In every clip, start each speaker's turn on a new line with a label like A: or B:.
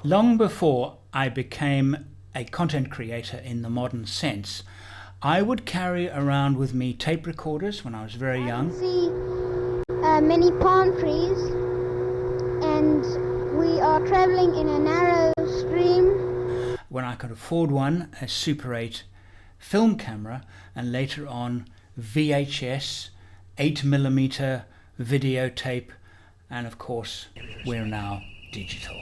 A: Long before I became a content creator in the modern sense, I would carry around with me tape recorders when I was very young.
B: See many palm trees, and we are traveling in a narrow stream.
A: When I could afford one, a Super 8 film camera, and later on VHS, 8mm videotape, and of course we're now digital.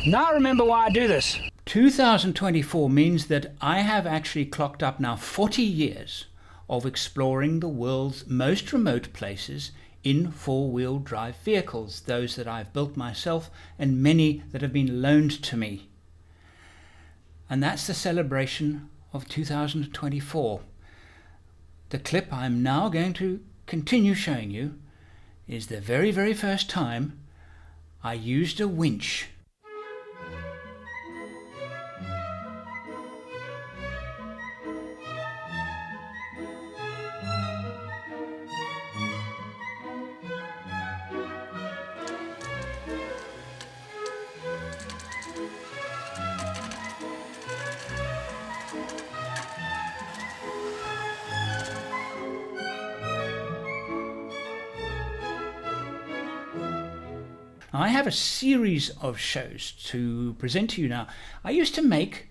A: Now I remember why I do this. 2024 means that I have actually clocked up now 40 years of exploring the world's most remote places in four-wheel drive vehicles, those that I've built myself and many that have been loaned to me. And that's the celebration of 2024. The clip I'm now going to continue showing you is the very, very first time I used a winch. I have a series of shows to present to you now. I used to make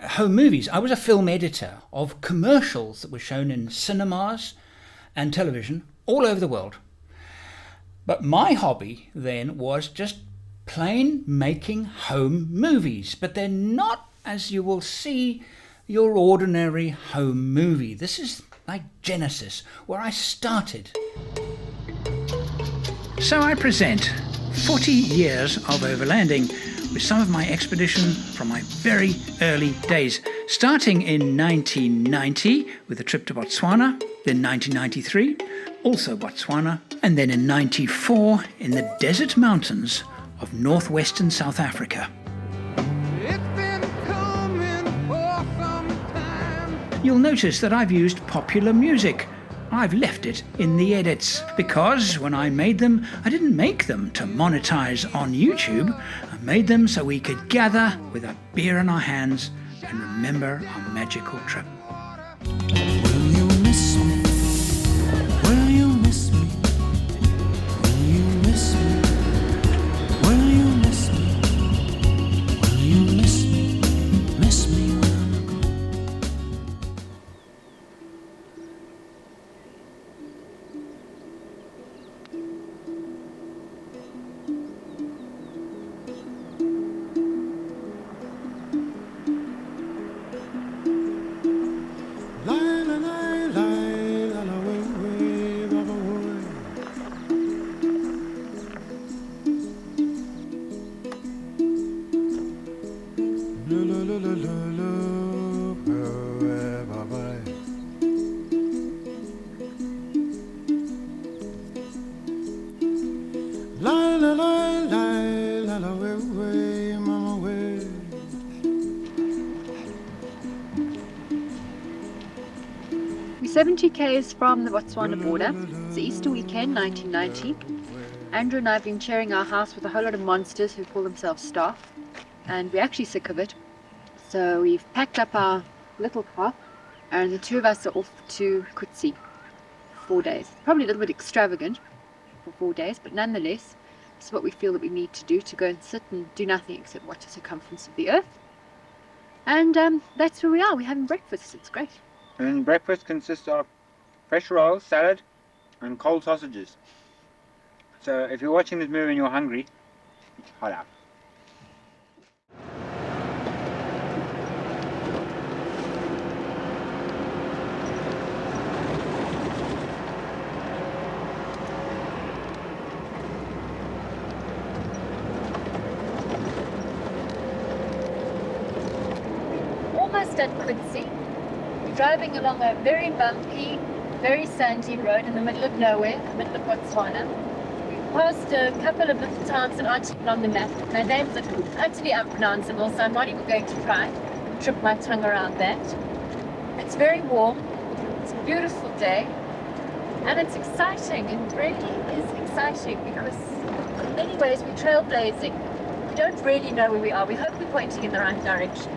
A: home movies. I was a film editor of commercials that were shown in cinemas and television all over the world. But my hobby then was just plain making home movies. But they're not, as you will see, your ordinary home movie. This is like Genesis, where I started. So I present 40 years of overlanding with some of my expedition from my very early days, starting in 1990 with a trip to Botswana, then 1993, also Botswana, and then in 94 in the desert mountains of northwestern South Africa. You'll notice that I've used popular music. I've left it in the edits because when I made them, I didn't make them to monetize on YouTube. I made them so we could gather with a beer in our hands and remember our magical trip.
C: Will you miss me? Will you miss me? Will you miss me? Will you miss me? Will you miss me? Miss me when I'm gone.
D: We're 70 k's from the Botswana border. It's the Easter weekend, 1990. Andrew and I have been sharing our house with a whole lot of monsters who call themselves staff, and we're actually sick of it. So we've packed up our little car, and the two of us are off to Kutsi for 4 days. Probably a little bit extravagant for 4 days, but nonetheless, this is what we feel that we need to do, to go and sit and do nothing except watch the circumference of the earth. And that's where we are. We're having breakfast. It's great.
E: And breakfast consists of fresh rolls, salad, and cold sausages. So if you're watching this movie and you're hungry, it's hot out.
D: Almost at Kutsi. We're driving along a very bumpy, very sandy road in the middle of nowhere, in the middle of Botswana. We've passed a couple of little towns that aren't even on the map. Their names are utterly unpronounceable, so I'm not even going to try and trip my tongue around that. It's very warm. It's a beautiful day. And it's exciting. It really is exciting because in many ways we're trailblazing. we don't really know where we are. We hope we're pointing in the right direction.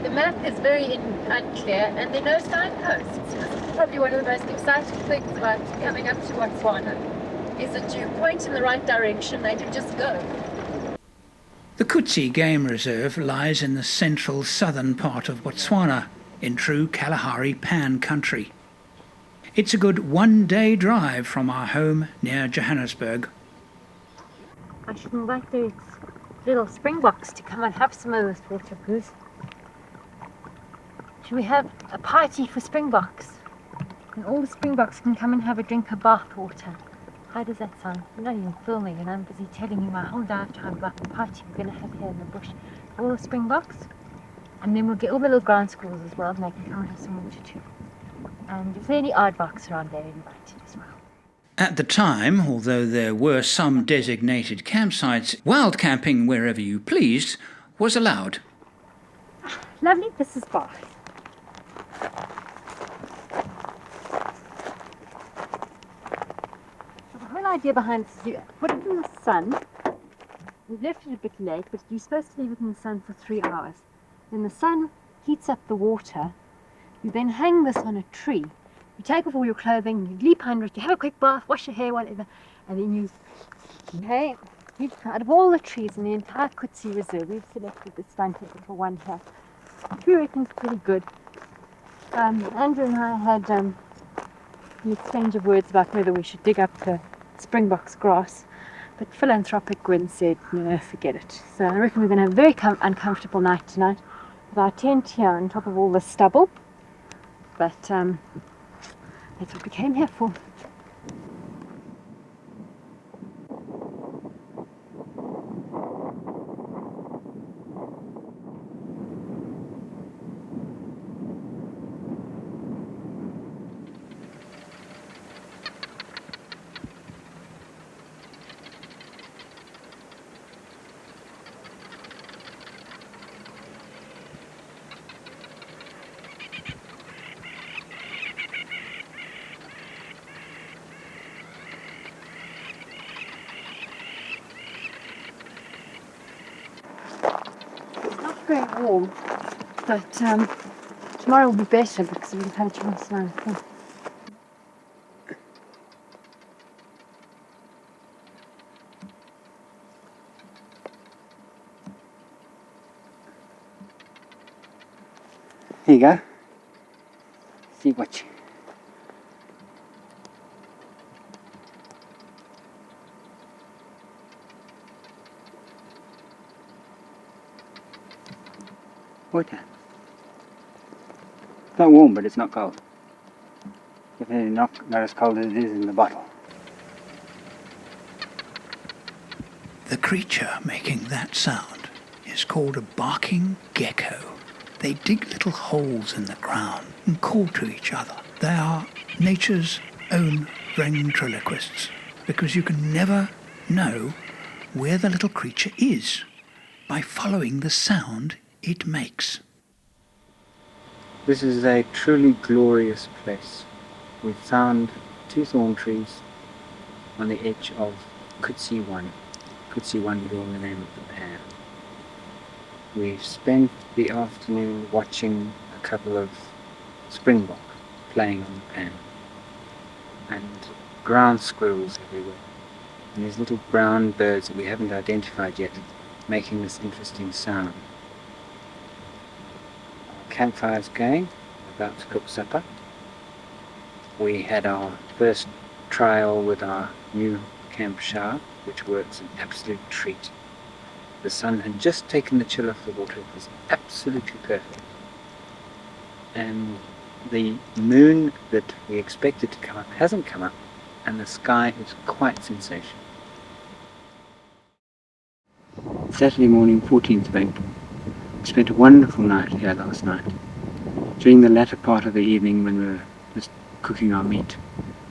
D: The map is very unclear and there are no signposts. It's probably one of the most exciting things about coming up to Botswana, is that you point in the right direction and you just go.
A: The Kutsi Game Reserve lies in the central southern part of Botswana, in true Kalahari Pan country. It's a good one-day drive from our home near Johannesburg.
D: I should invite those little springboks to come and have some of this water, Goose. Should we have a party for springboks? And all the springboks can come and have a drink of bath water. How does that sound? I'm not even filming and I'm busy telling you my whole diatribe about the party we're going to have here in the bush. All the springboks. And then we'll get all the little ground squirrels as well and they can come and have some water too. And if there are any aardvarks around, they're invited as well.
A: At the time, although there were some designated campsites, wild camping wherever you pleased was allowed.
D: Lovely, this is Bath. So the whole idea behind this is you put it in the sun. We've left it a bit late, but you're supposed to leave it in the sun for 3 hours. Then the sun heats up the water. You then hang this on a tree. You take off all your clothing, you leap under it, you have a quick bath, wash your hair, whatever, and then you out of all the trees in the entire Kutsi Reserve, we've selected this stunted little one here. We reckon it's pretty good. Andrew and I had the exchange of words about whether we should dig up the springbok's grass, but philanthropic Gwen said, no, forget it. So I reckon we're going to have a very uncomfortable night tonight with our tent here on top of all the stubble. But that's what we came here for. Very warm, but tomorrow will be better because we've had a chance now.
E: Here you go. See what. Water. It's not warm, but it's not cold. Definitely not as cold as it is in the bottle.
A: The creature making that sound is called a barking gecko. They dig little holes in the ground and call to each other. They are nature's own ventriloquists, because you can never know where the little creature is by following the sound it makes.
E: This is a truly glorious place. We've found 2 thorn trees on the edge of Kutsi 1. Kutsi 1 being the name of the pan. We've spent the afternoon watching a couple of springbok playing on the pan. And ground squirrels everywhere. And these little brown birds that we haven't identified yet making this interesting sound. Campfire's going, about to cook supper. We had our first trial with our new camp shower, which works an absolute treat. The sun had just taken the chill off the water. It was absolutely perfect. And the moon that we expected to come up hasn't come up, and the sky is quite sensational. Saturday morning, 14th of April. We spent a wonderful night here last night. During the latter part of the evening, when we were just cooking our meat,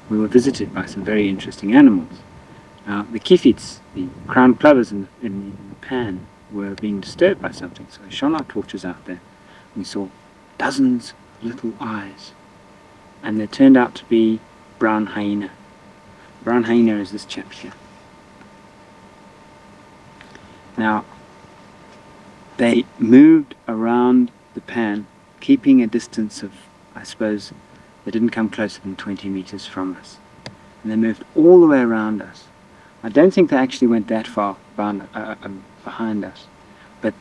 E: we were visited by some very interesting animals. Now, the kifits, the crown plovers in the pan, were being disturbed by something, so we shone our torches out there. We saw dozens of little eyes, and they turned out to be brown hyena. Brown hyena is this chap here. Now, they moved around the pan, keeping a distance of, I suppose, they didn't come closer than 20 meters from us. And they moved all the way around us. I don't think they actually went that far behind us, but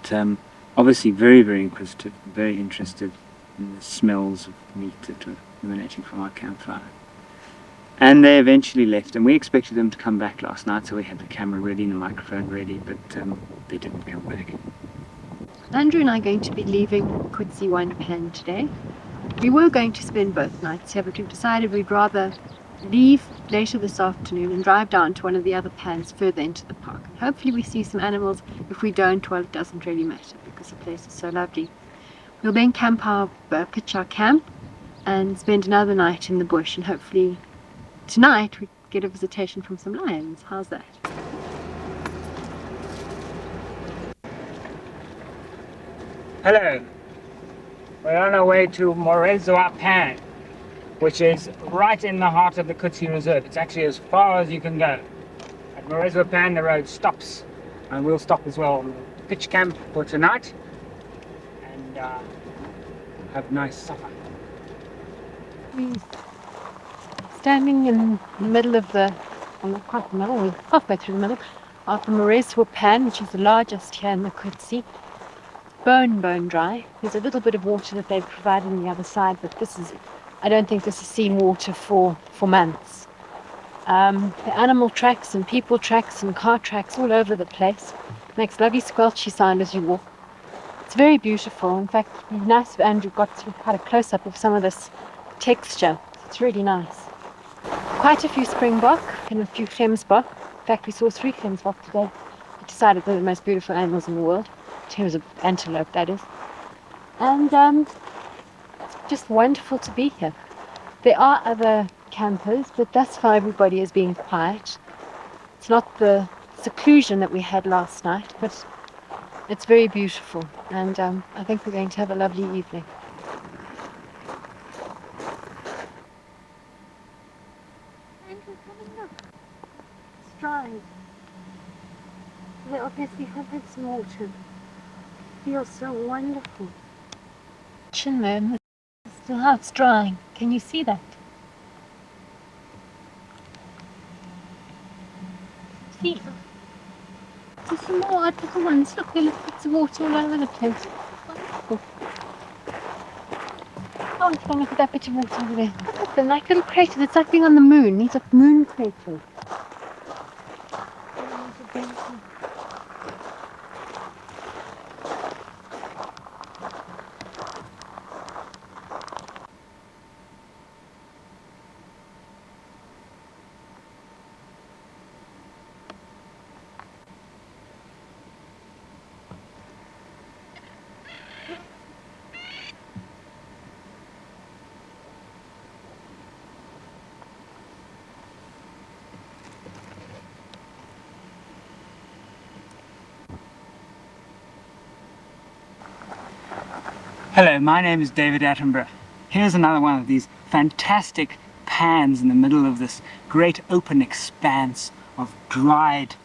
E: obviously very, very inquisitive, very interested in the smells of meat that were emanating from our campfire. And they eventually left, and we expected them to come back last night, so we had the camera ready and the microphone ready, but they didn't come back.
D: Andrew and I are going to be leaving Kutsi One Pan today. We were going to spend both nights here, but we've decided we'd rather leave later this afternoon and drive down to one of the other pans further into the park. And hopefully we see some animals. If we don't, well, it doesn't really matter because the place is so lovely. We'll then pitch our camp and spend another night in the bush, and hopefully tonight we get a visitation from some lions. How's that?
E: Hello, we're on our way to Morezua Pan, which is right in the heart of the Kutsi Reserve. It's actually as far as you can go. At Morezua Pan the road stops, and we'll stop as well on the pitch camp for tonight and have a nice supper.
D: We're standing in the middle of not quite the middle, we're halfway through the middle of the Morezua Pan, which is the largest here in the Kutsi. Bone dry. There's a little bit of water that they've provided on the other side, but I don't think this has seen water for months. The animal tracks and people tracks and car tracks all over the place. Makes lovely squelchy sound as you walk. It's very beautiful. In fact, it'd be nice if Andrew got quite a close-up of some of this texture. It's really nice. Quite a few springbok and a few gemsbok. In fact, we saw 3 gemsbok today. We decided they're the most beautiful animals in the world. In terms of antelope, that is. And it's just wonderful to be here. There are other campers, but thus far everybody is being quiet. It's not the seclusion that we had last night, but it's very beautiful, and I think we're going to have a lovely evening. Andrew, come and look. It's dry. They obviously have had some water. Feels so wonderful. Chin there, still how it's drying. Can you see that? See? There's some more odd little ones. Look, there are bits of water all over the place. Wonderful. Oh, let's go look at that bit of water over there. Look at them, like little craters. It's like being on the moon. These are moon craters.
E: Hello, my name is David Attenborough. Here's another one of these fantastic pans in the middle of this great open expanse of dried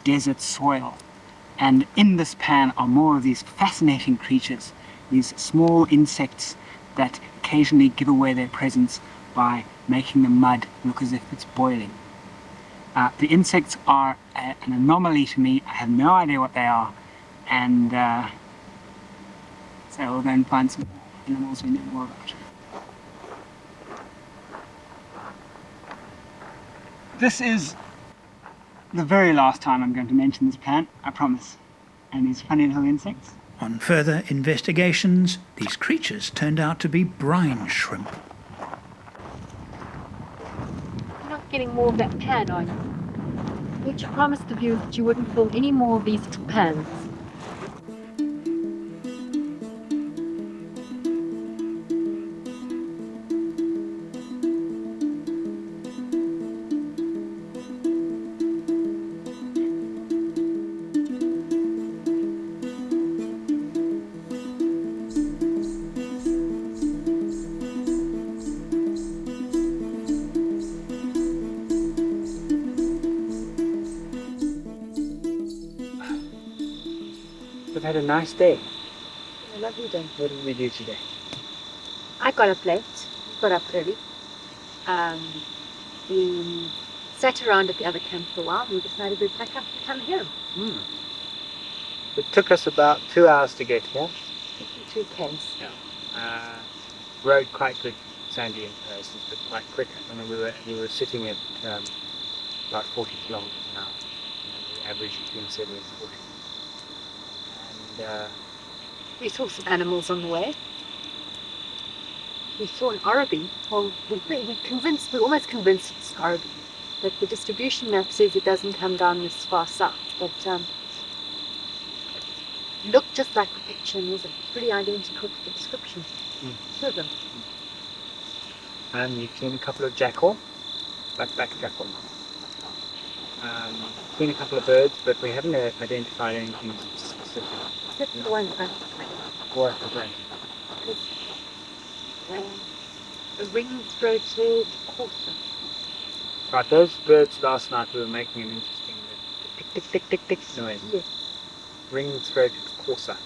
E: desert soil. And in this pan are more of these fascinating creatures, these small insects that occasionally give away their presence by making the mud look as if it's boiling. The insects are an anomaly to me. I have no idea what they are, and so we'll go and find some animals we know more about. This is the very last time I'm going to mention this plant, I promise. And these funny little insects.
A: On further investigations, these creatures turned out to be brine shrimp.
D: You're not getting more of that pan, are you? Which you promised the viewers that you wouldn't fill any more of these little pans.
E: We've had a nice day.
D: A lovely day.
E: What did we do today?
D: I got up late, got up early. We sat around at the other camp for a while and we decided we'd pack up and come here.
E: It took us about 2 hours to get here.
D: 52 k's.
E: Road quite good, sandy in places, but quite quick. I mean, we were sitting at about 40 kilometers an hour. The average between 70 and 40. And
D: We saw some animals on the way. We saw an Arabi. Well, we're almost convinced it's Arabi. But the distribution map says it doesn't come down this far south. But it looked just like the picture and was pretty identical to the description. Two of them.
E: and you've seen a couple of jackal, black jackal. Seen a couple of birds, but we haven't identified anything specific.
D: Except for the one front.
E: What was that?
D: A ring-throated corsair.
E: Right, those birds last night we were making an interesting tick tick tick tick tick noise.
D: Yes.
E: Ring-throated corsair.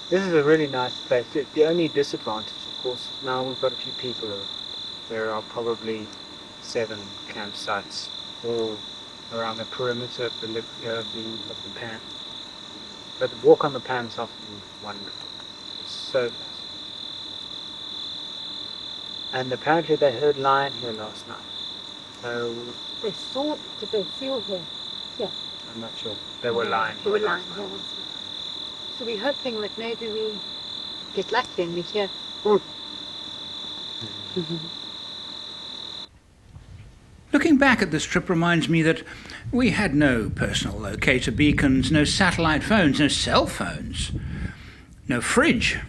E: This is a really nice place. The only disadvantage, of course, now we've got a few people. There are probably 7 campsites all around the perimeter of the pan. But the walk on the pan is often wonderful. It's so nice. And apparently they heard lion here last night. So
D: Did they seal here? Yeah.
E: I'm not sure. They were lying.
D: They were lying here. So we're hoping that maybe we get lucky and we hear.
A: Looking back at this trip reminds me that we had no personal locator beacons, no satellite phones, no cell phones, no fridge.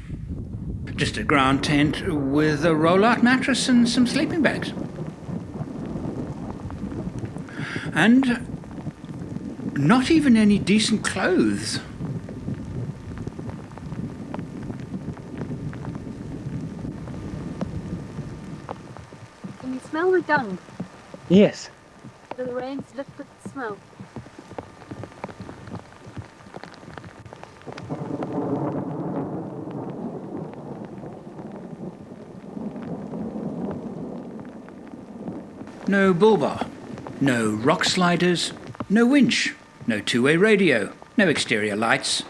A: Just a ground tent with a roll-out mattress and some sleeping bags. And not even any decent clothes.
D: Can you smell the dung?
E: Yes.
D: The rain's lifted the smell.
A: No bull bar, no rock sliders, no winch, no two-way radio, no exterior lights,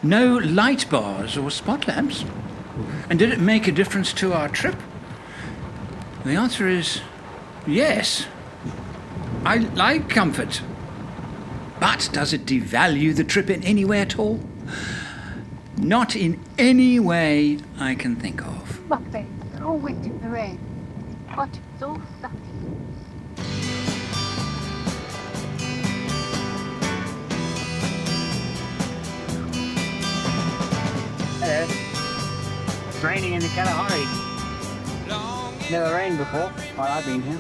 A: no light bars or spot lamps. And did it make a difference to our trip? The answer is yes. I like comfort. But does it devalue the trip in any way at all? Not in any way I can think of.
D: Look, they all went in the rain. What? It's all stuffy.
E: Hello. It's raining in the Kalahari. Never rained before while I've been here.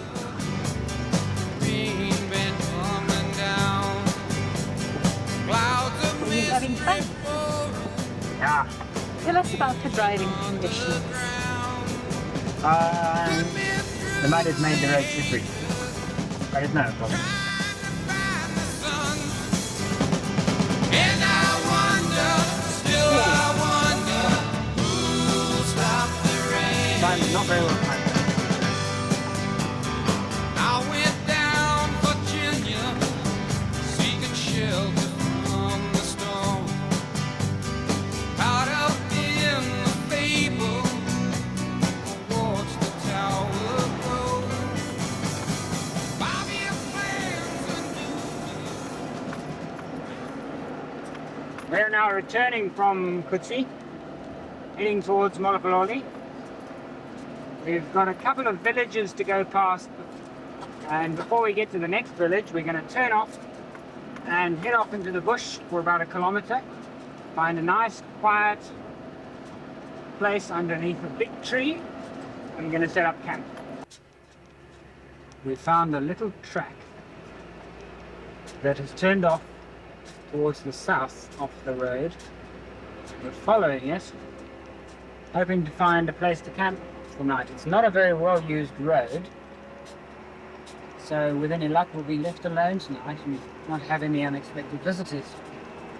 D: Are you having fun?
E: Yeah.
D: Tell us about the driving conditions.
E: The mud has made the road slippery. But it's no problem. I'm not very well timed. We are now returning from Kutsi, heading towards Molokololi. We've got a couple of villages to go past, and before we get to the next village, we're going to turn off and head off into the bush for about 1 kilometer, find a nice, quiet place underneath a big tree, and we're going to set up camp. We found a little track that has turned off towards the south of the road. We're following it, hoping to find a place to camp for night. It's not a very well used road, so So with any luck, we'll be left alone tonight and not have any unexpected visitors.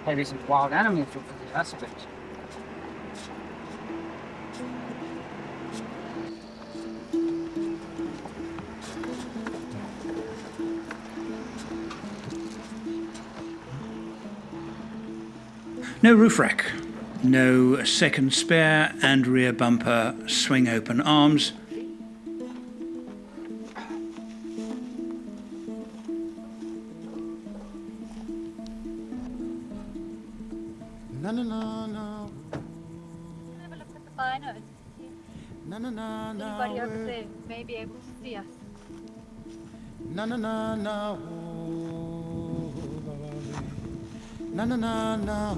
E: Maybe some wild animals will visit us, but
A: No roof rack, no second spare and rear bumper swing open arms.
C: Na na na na.
D: Have a look at the binos.
C: Na na na na.
D: Anybody over there may be able to see us.
C: Na na na na. Na na na na.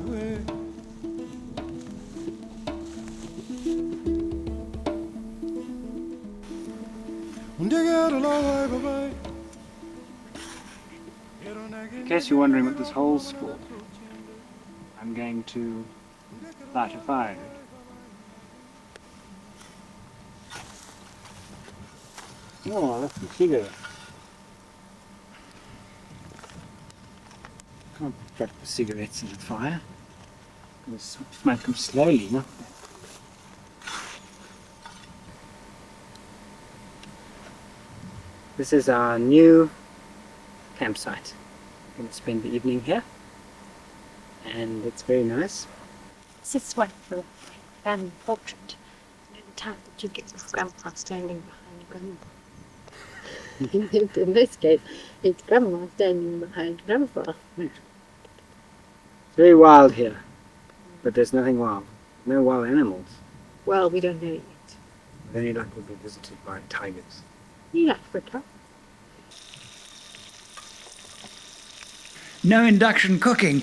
E: in case you're wondering what this hole's for, I'm going to light a fire. Oh, that's a cigarette. Can't put the cigarettes in the fire. Just smoke them slowly, no? This is our new campsite. We're going to spend the evening here, and it's very nice.
D: This is one for family portrait. The time that you get with Grandpa standing behind Grandma. In this case, it's Grandma standing behind Grandpa.
E: It's very wild here, but there's nothing wild. No wild animals.
D: Well, we don't know yet.
E: With any luck, we'll be visited by tigers.
D: In Africa.
A: No induction cooking.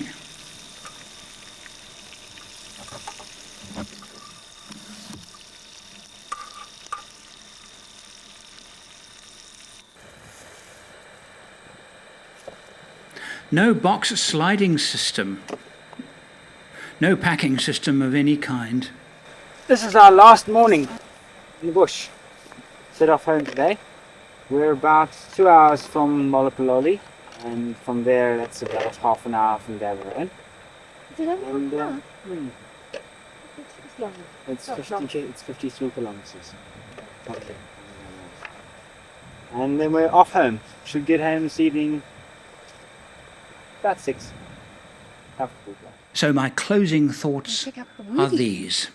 A: No box sliding system. No packing system of any kind.
E: This is our last morning in the bush. Set off home today. We're about 2 hours from Molopololi, and from there that's about half an hour from Gaborone. And it's 53 kilometers. Okay. And then we're off home. Should get home this evening about 6. Comfortable.
A: So my closing thoughts are these.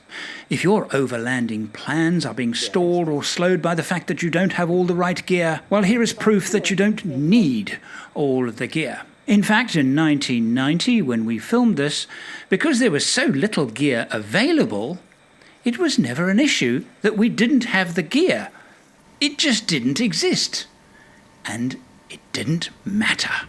A: If your overlanding plans are being stalled or slowed by the fact that you don't have all the right gear, well, here is proof that you don't need all of the gear. In fact, in 1990, when we filmed this, because there was so little gear available, it was never an issue that we didn't have the gear. It just didn't exist. And it didn't matter.